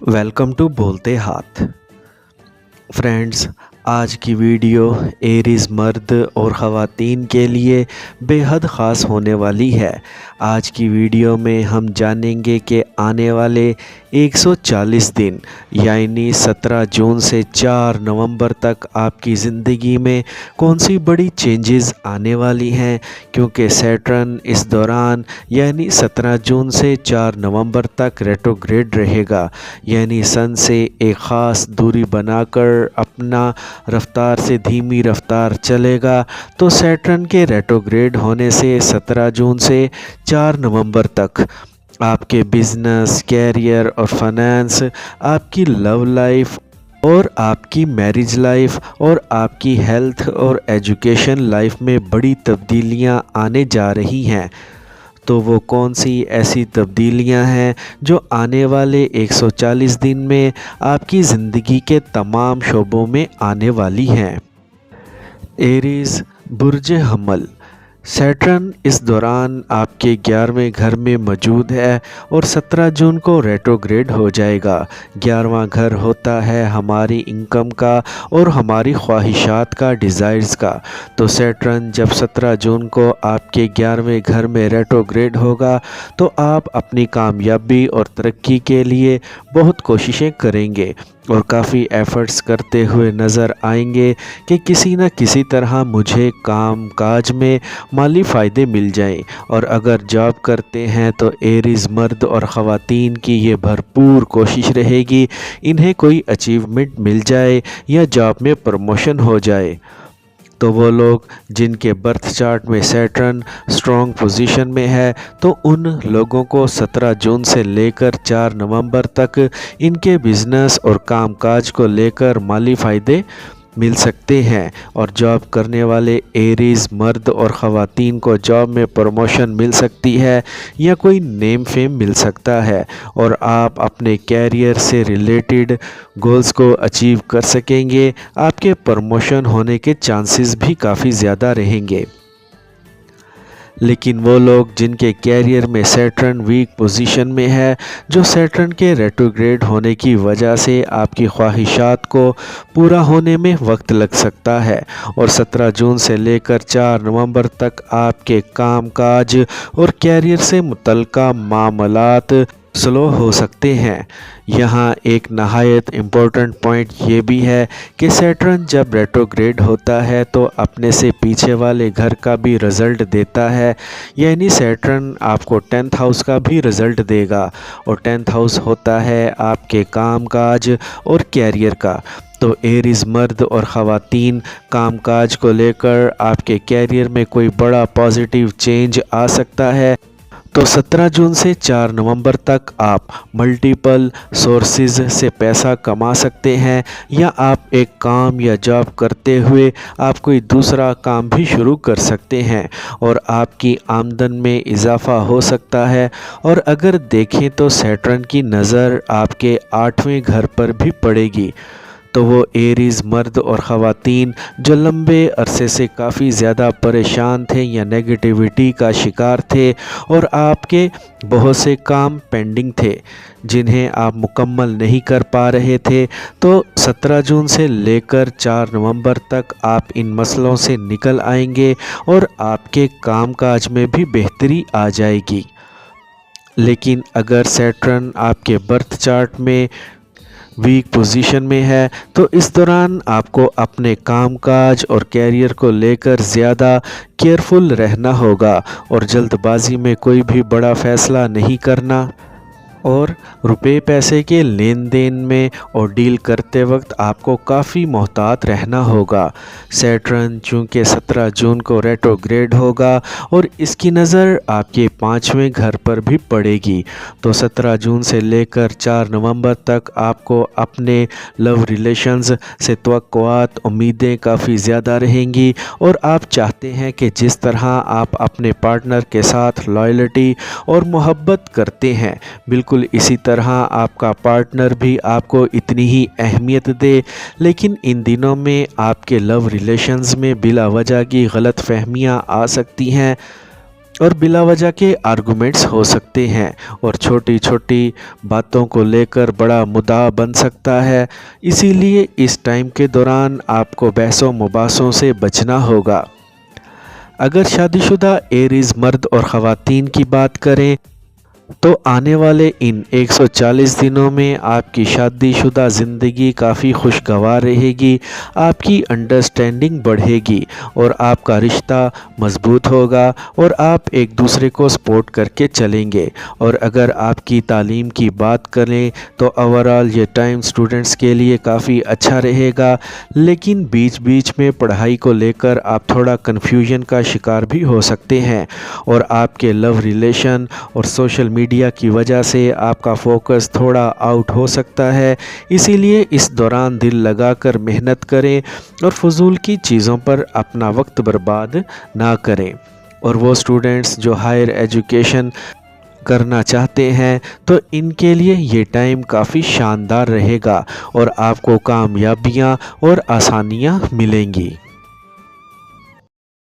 Welcome to बोलते हाथ। Friends, आज की वीडियो एरीज़ मर्द और ख़वातीन के लिए बेहद ख़ास होने वाली है। आज की वीडियो में हम जानेंगे कि आने वाले 140 दिन यानी 17 जून से 4 नवंबर तक आपकी ज़िंदगी में कौन सी बड़ी चेंजेस आने वाली हैं, क्योंकि सैटर्न इस दौरान यानी 17 जून से 4 नवंबर तक रेट्रोग्रेड रहेगा, यानी सन से एक ख़ास दूरी बनाकर अपना रफ्तार से धीमी रफ्तार चलेगा। तो सैटर्न के रेट्रोग्रेड होने से 17 जून से 4 नवंबर तक आपके बिजनेस, कैरियर और फाइनेंस, आपकी लव लाइफ और आपकी मैरिज लाइफ और आपकी हेल्थ और एजुकेशन लाइफ में बड़ी तब्दीलियां आने जा रही हैं। तो वो कौन सी ऐसी तब्दीलियां हैं जो आने वाले 140 दिन में आपकी ज़िंदगी के तमाम शोबों में आने वाली हैं। एरीज़ बुर्ज हमल, सैटर्न इस दौरान आपके 11वें घर में मौजूद है और 17 जून को रेट्रोग्रेड हो जाएगा। 11वां घर होता है हमारी इनकम का और हमारी ख्वाहिशात का, डिज़ायर्स का। तो सैटर्न जब 17 जून को आपके 11वें घर में रेट्रोग्रेड होगा तो आप अपनी कामयाबी और तरक्की के लिए बहुत कोशिशें करेंगे और काफ़ी एफ़र्ट्स करते हुए नज़र आएंगे कि किसी न किसी तरह मुझे काम काज में माली फ़ायदे मिल जाएं। और अगर जॉब करते हैं तो एरीज़ मर्द और ख़वातीन की ये भरपूर कोशिश रहेगी इन्हें कोई अचीवमेंट मिल जाए या जॉब में प्रमोशन हो जाए। तो वो लोग जिनके बर्थ चार्ट में सैटर्न स्ट्रॉन्ग पोजीशन में है, तो उन लोगों को 17 जून से लेकर 4 नवंबर तक इनके बिज़नेस और कामकाज को लेकर माली फ़ायदे मिल सकते हैं। और जॉब करने वाले एरीज़ मर्द और ख़वातीन को जॉब में प्रमोशन मिल सकती है या कोई नेम फेम मिल सकता है और आप अपने कैरियर से रिलेटेड गोल्स को अचीव कर सकेंगे। आपके प्रमोशन होने के चांसेस भी काफ़ी ज़्यादा रहेंगे। लेकिन वो लोग जिनके कैरियर में सैटर्न वीक पोजीशन में है, जो सैटर्न के रेट्रोग्रेड होने की वजह से आपकी ख्वाहिशात को पूरा होने में वक्त लग सकता है और 17 जून से लेकर 4 नवंबर तक आपके काम काज और कैरियर से मुतल्लिका मामलात स्लो हो सकते हैं। यहाँ एक नहायत इम्पोर्टेंट पॉइंट ये भी है कि सैटर्न जब रेट्रोग्रेड होता है तो अपने से पीछे वाले घर का भी रिज़ल्ट देता है, यानी सैटर्न आपको 10th हाउस का भी रिज़ल्ट देगा और 10th हाउस होता है आपके काम काज और कैरियर का। तो एरीज़ मर्द और ख़वातीन कामकाज को लेकर आपके कैरियर में कोई बड़ा पॉजिटिव चेंज आ सकता है। तो 17 जून से 4 नवंबर तक आप मल्टीपल सोर्सेज से पैसा कमा सकते हैं या आप एक काम या जॉब करते हुए आप कोई दूसरा काम भी शुरू कर सकते हैं और आपकी आमदन में इजाफ़ा हो सकता है। और अगर देखें तो सैटर्न की नज़र आपके 8वें घर पर भी पड़ेगी। तो वो एरीज़ मर्द और ख़वातीन जो लंबे अरसे से काफ़ी ज़्यादा परेशान थे या नेगेटिविटी का शिकार थे और आपके बहुत से काम पेंडिंग थे जिन्हें आप मुकम्मल नहीं कर पा रहे थे, तो 17 जून से लेकर 4 नवंबर तक आप इन मसलों से निकल आएंगे और आपके कामकाज में भी बेहतरी आ जाएगी। लेकिन अगर सैटर्न आपके बर्थ चार्ट में वीक पोजीशन में है तो इस दौरान आपको अपने कामकाज और कैरियर को लेकर ज़्यादा केयरफुल रहना होगा और जल्दबाजी में कोई भी बड़ा फ़ैसला नहीं करना और रुपए पैसे के लेन देन में और डील करते वक्त आपको काफ़ी मोहतात रहना होगा। सैटर्न चूँकि 17 जून को रेट्रोग्रेड होगा और इसकी नज़र आपके 5वें घर पर भी पड़ेगी। तो 17 जून से लेकर 4 नवंबर तक आपको अपने लव रिलेशंस से तवक्कुआत, उम्मीदें काफ़ी ज़्यादा रहेंगी और आप चाहते हैं कि जिस तरह आप अपने पार्टनर के साथ लॉयल्टी और मोहब्बत करते हैं, बिल्कुल इसी तरह आपका पार्टनर भी आपको इतनी ही अहमियत दे। लेकिन इन दिनों में आपके लव रिलेशंस में बिला वजह की गलत फहमियाँ आ सकती हैं और बिला वजह के आर्गुमेंट्स हो सकते हैं और छोटी छोटी बातों को लेकर बड़ा मुद्दा बन सकता है। इसीलिए इस टाइम के दौरान आपको बहसों मुबासों से बचना होगा। अगर शादीशुदा एरीज मर्द और ख़वातीन की बात करें तो आने वाले इन 140 दिनों में आपकी शादीशुदा ज़िंदगी काफ़ी खुशगवार रहेगी, आपकी अंडरस्टैंडिंग बढ़ेगी और आपका रिश्ता मज़बूत होगा और आप एक दूसरे को सपोर्ट करके चलेंगे। और अगर आपकी तालीम की बात करें तो ओवरऑल ये टाइम स्टूडेंट्स के लिए काफ़ी अच्छा रहेगा, लेकिन बीच बीच में पढ़ाई को लेकर आप थोड़ा कन्फ्यूजन का शिकार भी हो सकते हैं और आपके लव रिलेशन और सोशल मीडिया की वजह से आपका फोकस थोड़ा आउट हो सकता है। इसीलिए इस दौरान दिल लगाकर मेहनत करें और फजूल की चीज़ों पर अपना वक्त बर्बाद ना करें। और वो स्टूडेंट्स जो हायर एजुकेशन करना चाहते हैं तो इनके लिए ये टाइम काफ़ी शानदार रहेगा और आपको कामयाबियाँ और आसानियाँ मिलेंगी।